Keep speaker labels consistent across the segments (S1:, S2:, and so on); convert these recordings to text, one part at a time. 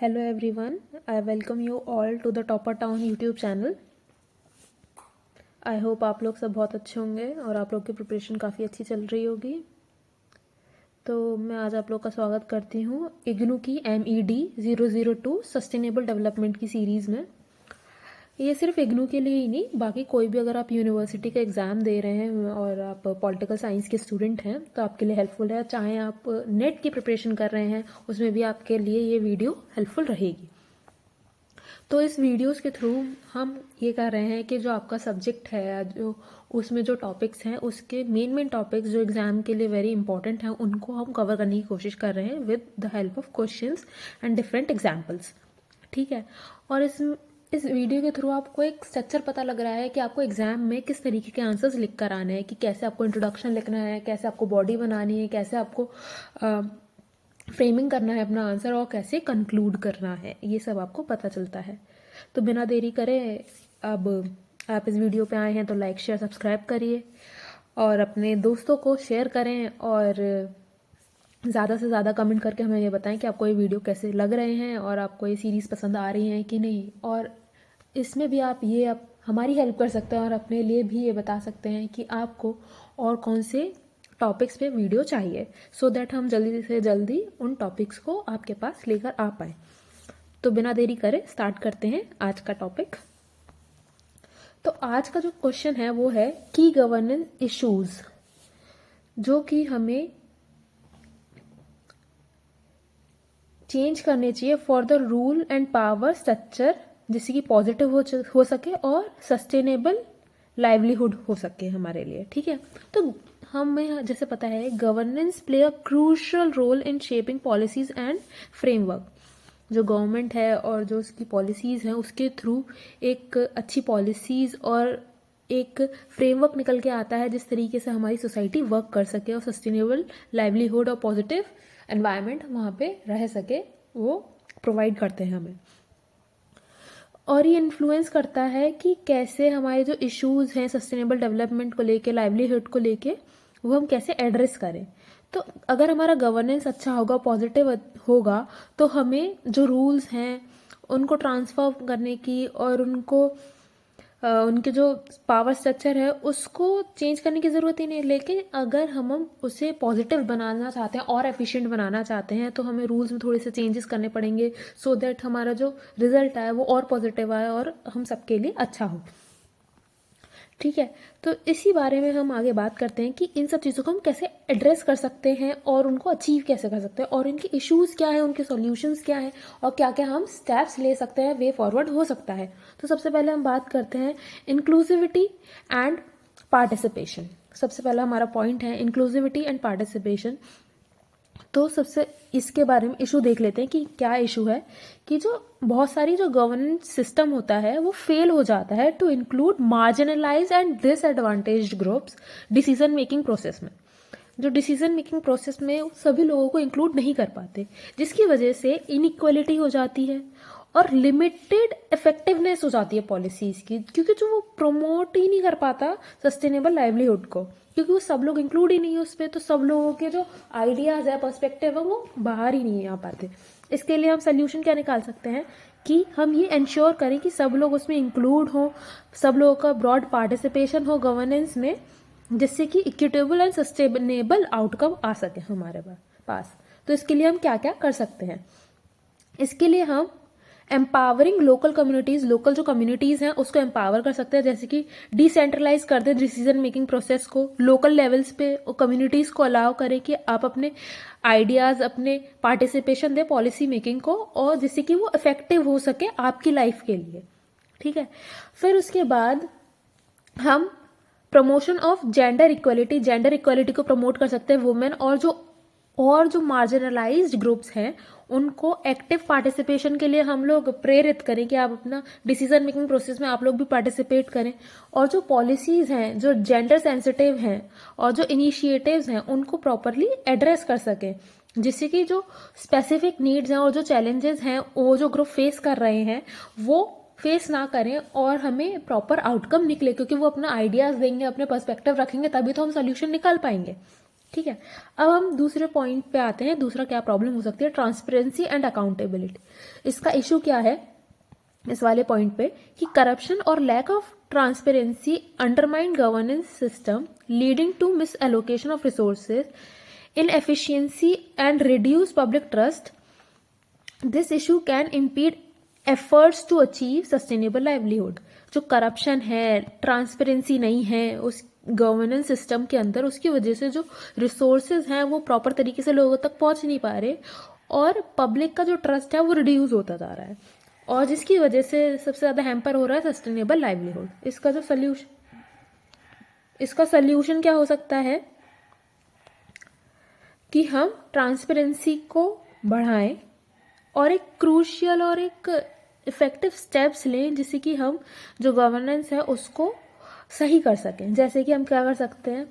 S1: Hello everyone, I welcome you all to the Topper Town YouTube channel. I hope आप लोग सब बहुत अच्छे होंगे और आप लोग की प्रिपरेशन काफ़ी अच्छी चल रही होगी। तो मैं आज आप लोग का स्वागत करती हूँ इग्नू की MED 002 सस्टेनेबल डेवलपमेंट की सीरीज़ में। ये सिर्फ इग्नू के लिए ही नहीं, बाकी कोई भी अगर आप यूनिवर्सिटी का एग्ज़ाम दे रहे हैं और आप पॉलिटिकल साइंस के स्टूडेंट हैं तो आपके लिए हेल्पफुल है। चाहे आप नेट की प्रिपरेशन कर रहे हैं उसमें भी आपके लिए ये वीडियो हेल्पफुल रहेगी। तो इस वीडियोस के थ्रू हम ये कर रहे हैं कि जो आपका सब्जेक्ट है, जो उसमें जो टॉपिक्स हैं उसके मेन टॉपिक्स जो एग्ज़ाम के लिए वेरी इंपॉर्टेंट हैं उनको हम कवर करने की कोशिश कर रहे हैं with the help of questions and different examples. ठीक है। और इस वीडियो के थ्रू आपको एक स्ट्रक्चर पता लग रहा है कि आपको एग्जाम में किस तरीके के आंसर्स लिख कर आने हैं, कि कैसे आपको इंट्रोडक्शन लिखना है, कैसे आपको बॉडी बनानी है, कैसे आपको फ्रेमिंग करना है अपना आंसर और कैसे कंक्लूड करना है, ये सब आपको पता चलता है। तो बिना देरी करे अब आप इस वीडियो पे आए हैं तो लाइक शेयर सब्सक्राइब करिए और अपने दोस्तों को शेयर करें और ज़्यादा से ज़्यादा कमेंट करके हमें ये बताएं कि आपको ये वीडियो कैसे लग रहे हैं और आपको ये सीरीज़ पसंद आ रही है कि नहीं। और इसमें भी आप हमारी हेल्प कर सकते हैं और अपने लिए भी ये बता सकते हैं कि आपको और कौन से टॉपिक्स पे वीडियो चाहिए, सो दैट हम जल्दी से जल्दी उन टॉपिक्स को आपके पास लेकर आ पाए। तो बिना देरी करे स्टार्ट करते हैं आज का टॉपिक। तो आज का जो क्वेश्चन है वो है की गवर्नेंस इश्यूज, जो कि हमें चेंज करने चाहिए for the rule and power structure, जिससे कि पॉजिटिव हो सके और सस्टेनेबल लाइवलीहुड हो सके हमारे लिए। ठीक है। तो हमें जैसे पता है governance play a crucial role in shaping policies and framework. जो गवर्नमेंट है और जो उसकी पॉलिसीज़ हैं उसके थ्रू एक अच्छी पॉलिसीज़ और एक फ्रेमवर्क निकल के आता है जिस तरीके से हमारी सोसाइटी वर्क कर सके और सस्टेनेबल लाइवलीहुड और पॉजिटिव एनवायरनमेंट वहाँ पे रह सके, वो प्रोवाइड करते हैं हमें। और ये इन्फ्लुएंस करता है कि कैसे हमारे जो इश्यूज़ हैं सस्टेनेबल डेवलपमेंट को लेके, लाइवलीहुड को लेके, वो हम कैसे एड्रेस करें। तो अगर हमारा गवर्नेंस अच्छा होगा, पॉजिटिव होगा, तो हमें जो रूल्स हैं उनको ट्रांसफर करने की और उनके जो पावर स्ट्रक्चर है उसको चेंज करने की ज़रूरत ही नहीं। लेकिन अगर हम उसे पॉजिटिव बनाना चाहते हैं और एफिशिएंट बनाना चाहते हैं तो हमें रूल्स में थोड़े से चेंजेस करने पड़ेंगे, सो दैट हमारा जो रिजल्ट आए वो और पॉजिटिव आए और हम सबके लिए अच्छा हो। ठीक है। तो इसी बारे में हम आगे बात करते हैं कि इन सब चीज़ों को हम कैसे एड्रेस कर सकते हैं और उनको अचीव कैसे कर सकते हैं और इनके इश्यूज़ क्या है, उनके सॉल्यूशंस क्या है और क्या क्या हम स्टेप्स ले सकते हैं, वे फॉरवर्ड हो सकता है। तो सबसे पहले हम बात करते हैं इंक्लूसिविटी एंड पार्टिसिपेशन। सबसे पहला हमारा पॉइंट है इंक्लूसिविटी एंड पार्टिसिपेशन। तो सबसे इसके बारे में इशू देख लेते हैं कि क्या इशू है, कि जो बहुत सारी जो गवर्नेंस सिस्टम होता है वो फेल हो जाता है to include marginalize and disadvantaged groups decision making process में। जो डिसीजन मेकिंग प्रोसेस में सभी लोगों को इंक्लूड नहीं कर पाते, जिसकी वजह से इनइक्वालिटी हो जाती है और लिमिटेड इफेक्टिवनेस हो जाती है पॉलिसीज की, क्योंकि जो वो प्रमोट ही नहीं कर पाता सस्टेनेबल लाइवलीहुड को, क्योंकि वो सब लोग इंक्लूड ही नहीं है उस पर। तो सब लोगों के जो आइडियाज है, पर्सपेक्टिव है, वो बाहर ही नहीं आ पाते। इसके लिए हम सोल्यूशन क्या निकाल सकते हैं कि हम ये इंश्योर करें कि सब लोग उसमें इंक्लूड हो, सब लोगों का ब्रॉड पार्टिसिपेशन हो गवर्नेंस में, जिससे कि इक्विटेबल एंड सस्टेनेबल आउटकम आ सके हमारे पास। तो इसके लिए हम क्या क्या कर सकते हैं? इसके लिए हम एम्पावरिंग लोकल कम्युनिटीज़, लोकल जो कम्युनिटीज़ हैं उसको एम्पावर कर सकते हैं, जैसे कि डिसेंट्रलाइज कर दें डिसीजन मेकिंग प्रोसेस को, लोकल लेवल्स पे कम्युनिटीज़ को अलाउ करें कि आप अपने आइडियाज़, अपने पार्टिसिपेशन दें पॉलिसी मेकिंग को, और जिससे कि वो इफेक्टिव हो सके आपकी लाइफ के लिए। ठीक है। फिर उसके बाद हम प्रमोशन ऑफ जेंडर इक्वलिटी को प्रमोट कर सकते हैं वुमेन और जो मार्जिनलाइज्ड ग्रुप्स हैं उनको एक्टिव पार्टिसिपेशन के लिए हम लोग प्रेरित करें कि आप अपना डिसीजन मेकिंग प्रोसेस में आप लोग भी पार्टिसिपेट करें। और जो पॉलिसीज़ हैं जो जेंडर सेंसिटिव हैं और जो इनिशिएटिव्स हैं उनको प्रॉपरली एड्रेस कर सकें, जिससे कि जो स्पेसिफिक नीड्स हैं और जो चैलेंजेस हैं वो जो ग्रुप फेस कर रहे हैं वो फेस ना करें और हमें प्रॉपर आउटकम निकले, क्योंकि वो अपना आइडियाज़ देंगे, अपने पर्सपेक्टिव रखेंगे, तभी तो हम सोल्यूशन निकाल पाएंगे। ठीक है, अब हम दूसरे पॉइंट पे आते हैं। दूसरा क्या प्रॉब्लम हो सकती है, ट्रांसपेरेंसी एंड अकाउंटेबिलिटी। इसका इशू क्या है इस वाले पॉइंट पे कि करप्शन और lack of transparency undermine governance system leading to misallocation of resources, inefficiency and reduce public trust. This issue can impede efforts to achieve sustainable livelihood. जो corruption है, ट्रांसपेरेंसी नहीं है उस गवर्नेंस सिस्टम के अंदर, उसकी वजह से जो रिसोर्सेज हैं वो प्रॉपर तरीके से लोगों तक पहुंच नहीं पा रहे और पब्लिक का जो ट्रस्ट है वो रिड्यूस होता जा रहा है, और जिसकी वजह से सबसे ज़्यादा हैम्पर हो रहा है सस्टेनेबल लाइवलीहुड। इसका सल्यूशन क्या हो सकता है कि हम ट्रांसपेरेंसी को बढ़ाएं और एक क्रूशियल और एक इफेक्टिव स्टेप्स लें जिससे कि हम जो गवर्नेंस है उसको सही कर सकें। जैसे कि हम क्या कर सकते हैं,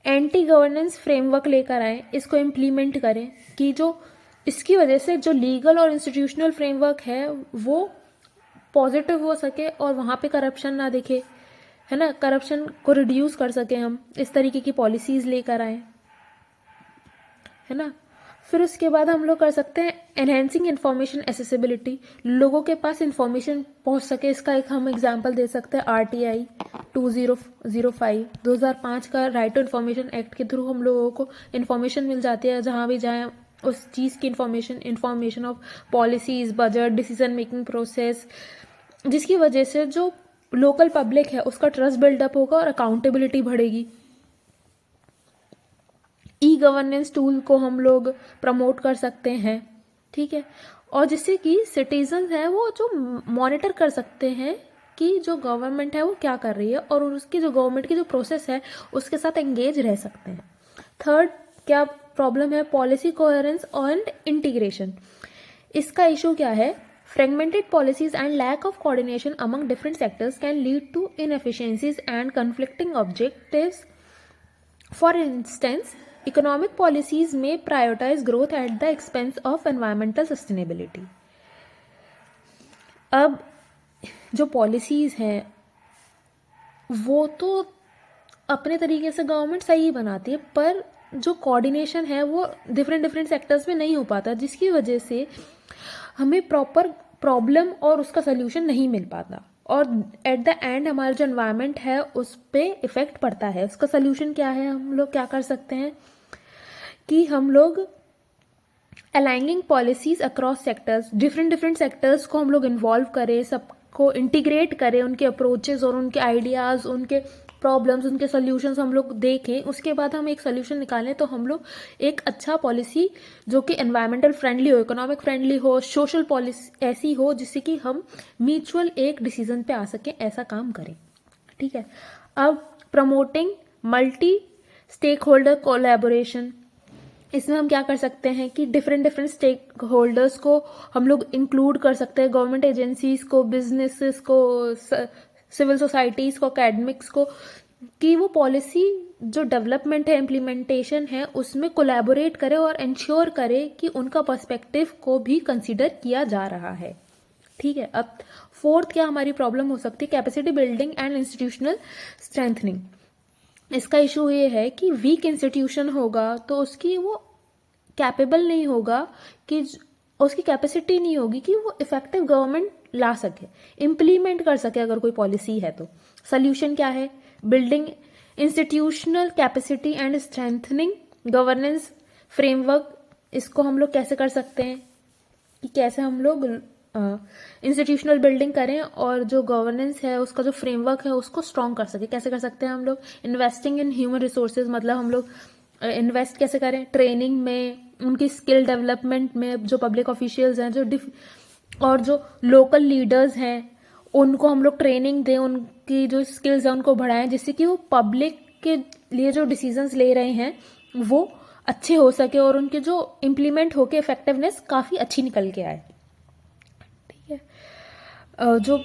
S1: एंटी गवर्नेंस फ्रेमवर्क लेकर आए, इसको इम्प्लीमेंट करें कि जो इसकी वजह से जो लीगल और इंस्टीट्यूशनल फ्रेमवर्क है वो पॉजिटिव हो सके और वहाँ पे करप्शन ना दिखे, है ना, करप्शन को रिड्यूस कर सके हम, इस तरीके की पॉलिसीज लेकर आए, है ना। फिर उसके बाद हम लोग कर सकते हैं एनहेंसिंग इंफॉर्मेशन एसेसिबिलिटी, लोगों के पास इंफॉर्मेशन पहुंच सके। इसका एक हम एग्जांपल दे सकते हैं RTI 2005 2005 का राइट टू इन्फॉर्मेशन एक्ट के थ्रू हम लोगों को इन्फॉर्मेशन मिल जाती है, जहां भी जाएं उस चीज़ की information of policies, budget, decision making process, जिसकी वजह से जो लोकल पब्लिक है उसका ट्रस्ट बिल्डअप होगा और अकाउंटेबिलिटी बढ़ेगी। ई गवर्नेंस टूल को हम लोग प्रमोट कर सकते हैं, ठीक है, और जिससे कि सिटीजन है वो जो मॉनिटर कर सकते हैं कि जो गवर्नमेंट है वो क्या कर रही है और उसकी जो गवर्नमेंट की जो प्रोसेस है उसके साथ एंगेज रह सकते हैं। थर्ड क्या प्रॉब्लम है, पॉलिसी कोहेरेंस एंड इंटीग्रेशन। इसका इशू क्या है, fragmented policies and lack of coordination among different sectors can lead to inefficiencies and conflicting objectives. For instance, economic policies may prioritize growth at the expense of environmental sustainability. अब जो policies हैं वो तो अपने तरीके से गवर्नमेंट सही बनाती है, पर जो कोऑर्डिनेशन है वो डिफरेंट सेक्टर्स में नहीं हो पाता, जिसकी वजह से हमें प्रॉपर प्रॉब्लम और उसका सल्यूशन नहीं मिल पाता और एट द एंड हमारा जो एनवायरनमेंट है उस पर इफेक्ट पड़ता है। उसका सल्यूशन क्या है, हम लोग क्या कर सकते हैं कि हम लोग aligning policies across sectors, different sectors को हम लोग इन्वॉल्व करें, सबको इंटीग्रेट करें, उनके अप्रोचेस और उनके आइडियाज़, उनके प्रॉब्लम्स, उनके सॉल्यूशंस हम लोग देखें, उसके बाद हम एक सोल्यूशन निकालें तो हम लोग एक अच्छा पॉलिसी जो कि एनवायरमेंटल फ्रेंडली हो, इकोनॉमिक फ्रेंडली हो, सोशल पॉलिसी ऐसी हो जिससे कि हम म्यूचुअल एक डिसीजन पे आ सकें, ऐसा काम करें, ठीक है। अब promoting multi stakeholder collaboration, इसमें हम क्या कर सकते हैं कि डिफरेंट स्टेक होल्डर्स को हम लोग इंक्लूड कर सकते हैं, गवर्नमेंट एजेंसीज को, बिजनेसेस को, सिविल सोसाइटीज़ को, एकेडमिक्स को, कि वो पॉलिसी जो डेवलपमेंट है, इम्प्लीमेंटेशन है, उसमें कोलैबोरेट करे और इंश्योर करे कि उनका पर्सपेक्टिव को भी कंसीडर किया जा रहा है, ठीक है। अब फोर्थ क्या हमारी प्रॉब्लम हो सकती है, capacity building and institutional strengthening. इसका इशू ये है कि वीक इंस्टीट्यूशन होगा तो उसकी वो कैपेबल नहीं होगा, कि उसकी कैपेसिटी नहीं होगी कि वो इफेक्टिव गवर्नमेंट ला सके, इम्प्लीमेंट कर सके अगर कोई पॉलिसी है तो। सोल्यूशन क्या है, building institutional capacity and strengthening governance framework. इसको हम लोग कैसे कर सकते हैं कि कैसे हम लोग इंस्टीट्यूशनल बिल्डिंग करें और जो गवर्नेंस है उसका जो फ्रेमवर्क है उसको स्ट्रॉन्ग कर सके। कैसे कर सकते हैं हम लोग, इन्वेस्टिंग इन ह्यूमन रिसोर्सेज, मतलब हम लोग इन्वेस्ट कैसे करें, ट्रेनिंग में, उनकी स्किल डेवलपमेंट में, जो पब्लिक ऑफिशियल्स हैं और जो लोकल लीडर्स हैं उनको हम लोग ट्रेनिंग दें, उनकी जो स्किल्स हैं उनको बढ़ाएं, जिससे कि वो पब्लिक के लिए जो डिसीजंस ले रहे हैं वो अच्छे हो सके और उनके जो इम्प्लीमेंट होके इफेक्टिवनेस काफ़ी अच्छी निकल के आए, ठीक है। जो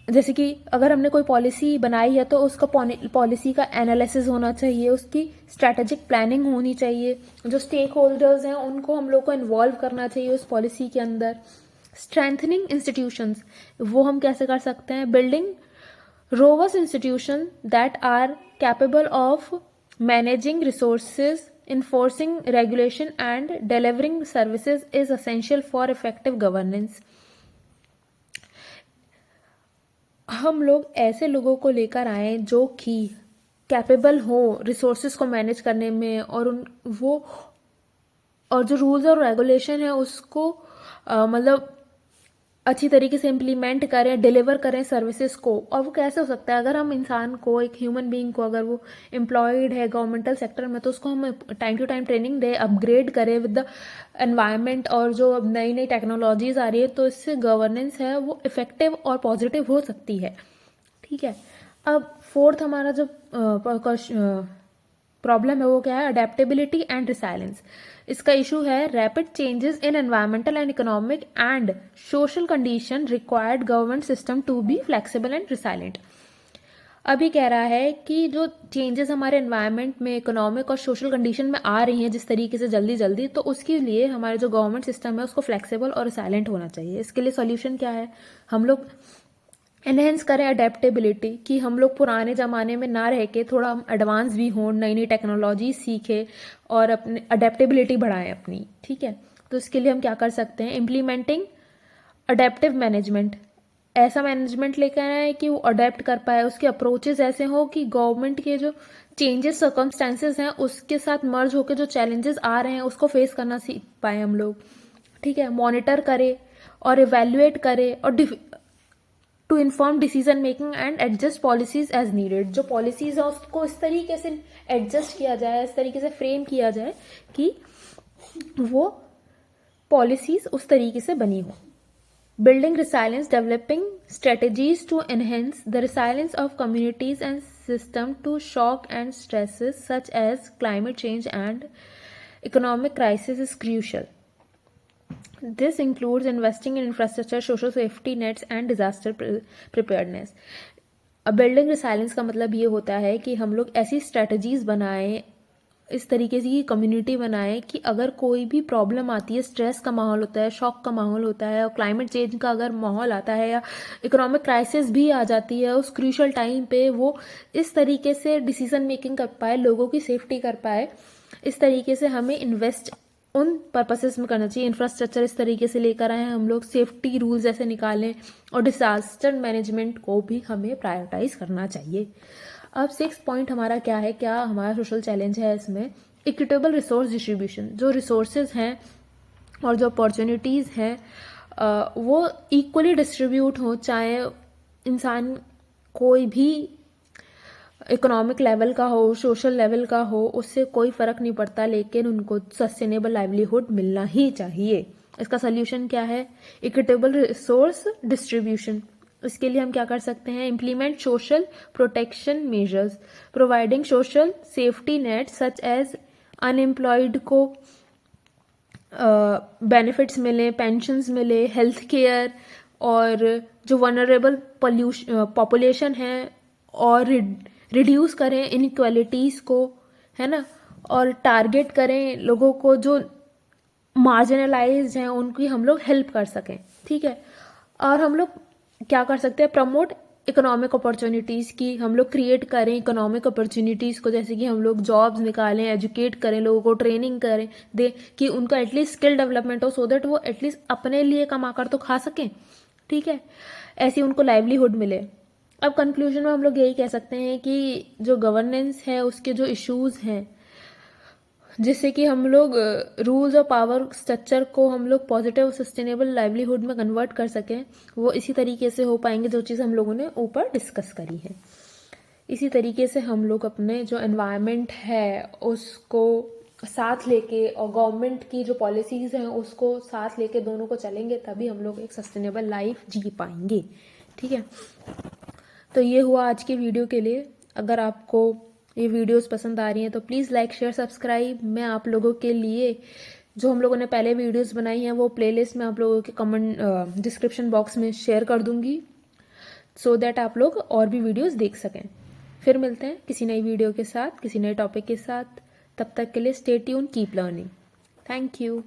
S1: जैसे कि अगर हमने कोई पॉलिसी बनाई है तो उसका पॉलिसी का एनालिसिस होना चाहिए, उसकी स्ट्रैटेजिक प्लानिंग होनी चाहिए, जो स्टेक होल्डर्स हैं उनको हम लोग को इन्वॉल्व करना चाहिए उस पॉलिसी के अंदर। स्ट्रेंथनिंग इंस्टीट्यूशंस, वो हम कैसे कर सकते हैं, building robust institution that are capable of managing resources enforcing regulation and delivering services is essential for effective governance. हम लोग ऐसे लोगों को लेकर आए जो कि कैपेबल हो रिसोर्सेज को मैनेज करने में, और जो रूल्स और रेगुलेशन है उसको मतलब अच्छी तरीके से इम्प्लीमेंट करें, डिलीवर करें सर्विसेज को। और वो कैसे हो सकता है? अगर हम इंसान को, एक ह्यूमन बीइंग को, अगर वो एम्प्लॉयड है गवर्नमेंटल सेक्टर में, तो उसको हम टाइम टू टाइम ट्रेनिंग दें, अपग्रेड करें विद द एनवायरनमेंट, और जो अब नई नई टेक्नोलॉजीज आ रही है, तो इससे गवर्नेंस है वो इफेक्टिव और पॉजिटिव हो सकती है। ठीक है। अब फोर्थ हमारा जो प्रॉब्लम है वो क्या है? Adaptability and resilience. इसका इशू है rapid changes in environmental and economic and social condition required government system to be flexible and resilient. अभी कह रहा है कि जो चेंजेस हमारे एनवायरनमेंट में, इकोनॉमिक और सोशल कंडीशन में आ रही हैं जिस तरीके से जल्दी जल्दी, तो उसके लिए हमारे जो गवर्नमेंट सिस्टम है उसको फ्लेक्सिबल और रिसाइलेंट होना चाहिए। इसके लिए सॉल्यूशन क्या है? हम लोग एनहेंस करें अडेप्टेबिलिटी, कि हम लोग पुराने ज़माने में ना रह के थोड़ा हम एडवांस भी हों, नई नई टेक्नोलॉजी सीखें और अपने अडेप्टेबिलिटी बढ़ाएं अपनी। ठीक है। तो इसके लिए हम क्या कर सकते हैं? Implementing adaptive management. ऐसा मैनेजमेंट लेकर आए कि वो अडेप्ट कर पाए, उसके अप्रोचेस ऐसे हो कि गवर्नमेंट के जो चेंजेस सर्कमस्टेंसेस हैं उसके साथ मर्ज होकर जो चैलेंजेस आ रहे हैं उसको फेस करना सीख पाए हम लोग। ठीक है। मॉनिटर करे और इवेल्युएट करे और to inform decision making and adjust policies as needed. जो पॉलिसीज है उसको इस तरीके से एडजस्ट किया जाए, इस तरीके से फ्रेम किया जाए कि वो पॉलिसीज उस तरीके से बनी हो। Building resilience, developing strategies to enhance the resilience of communities and system to shock and stresses such as climate change and economic crisis is crucial. This includes investing in infrastructure, social safety nets and disaster preparedness. अब building resilience का मतलब ये होता है कि हम लोग ऐसी स्ट्रेटजीज बनाएं, इस तरीके से कम्युनिटी बनाएं कि अगर कोई भी प्रॉब्लम आती है, स्ट्रेस का माहौल होता है, शॉक का माहौल होता है, और क्लाइमेट चेंज का अगर माहौल आता है या इकोनॉमिक क्राइसिस भी आ जाती है, उस क्रूशियल टाइम पे वो इस तरीके से डिसीजन मेकिंग कर पाए, लोगों की सेफ्टी कर पाए। इस तरीके से हमें इन्वेस्ट उन पर्पसेस में करना चाहिए। इंफ्रास्ट्रक्चर इस तरीके से लेकर आए हैं हम लोग, सेफ्टी रूल्स ऐसे निकालें, और डिजास्टर मैनेजमेंट को भी हमें प्रायोरिटाइज करना चाहिए। अब 6 पॉइंट हमारा क्या है, क्या हमारा सोशल चैलेंज है इसमें? Equitable resource distribution. जो रिसोर्सेज हैं और जो अपॉर्चुनिटीज़ हैं वो इक्वली डिस्ट्रीब्यूट हो, चाहे इंसान कोई भी इकोनॉमिक लेवल का हो, सोशल लेवल का हो, उससे कोई फ़र्क नहीं पड़ता, लेकिन उनको सस्टेनेबल लाइवलीहुड मिलना ही चाहिए। इसका सोल्यूशन क्या है? Equitable resource distribution. इसके लिए हम क्या कर सकते हैं? Implement social protection measures, providing social safety net such as unemployed को बेनिफिट्स मिले, पेंशन्स मिले, हेल्थ केयर, और जो वनरेबल पॉपुलेशन है और रिड्यूस करें इनइक्वालिटीज़ को, है ना, और टारगेट करें लोगों को जो मार्जिनलाइज्ड हैं, उनकी हम लोग हेल्प कर सकें। ठीक है। और हम लोग क्या कर सकते हैं? प्रमोट इकोनॉमिक अपॉर्चुनिटीज़ की हम लोग क्रिएट करें, इकोनॉमिक अपॉर्चुनिटीज़ को, जैसे कि हम लोग जॉब्स निकालें, एजुकेट करें, लोगों को ट्रेनिंग करें दे कि उनका एटलीस्ट स्किल डेवलपमेंट हो, सो दैट वो एटलीस्ट अपने लिए कमाकर तो खा सकें। ठीक है। ऐसी उनको लाइवलीहुड मिले। अब कंक्लूजन में हम लोग यही कह सकते हैं कि जो गवर्नेंस है उसके जो इश्यूज हैं, जिससे कि हम लोग रूल्स और पावर स्ट्रक्चर को हम लोग पॉजिटिव सस्टेनेबल लाइवलीहुड में कन्वर्ट कर सकें, वो इसी तरीके से हो पाएंगे जो चीज़ हम लोगों ने ऊपर डिस्कस करी है। इसी तरीके से हम लोग अपने जो एनवायरनमेंट है उसको साथ लेके और गवर्नमेंट की जो पॉलिसीज़ हैं उसको साथ लेके दोनों को चलेंगे, तभी हम लोग एक सस्टेनेबल लाइफ जी पाएंगे। ठीक है। तो ये हुआ आज की वीडियो के लिए। अगर आपको ये वीडियोस पसंद आ रही हैं तो प्लीज़ लाइक, शेयर, सब्सक्राइब। मैं आप लोगों के लिए जो हम लोगों ने पहले वीडियोस बनाई हैं वो प्लेलिस्ट में आप लोगों के कमेंट डिस्क्रिप्शन बॉक्स में शेयर कर दूंगी, सो दैट आप लोग और भी वीडियोस देख सकें। फिर मिलते हैं किसी नई वीडियो के साथ, किसी नए टॉपिक के साथ। तब तक के लिए stay tune, keep learning. Thank you.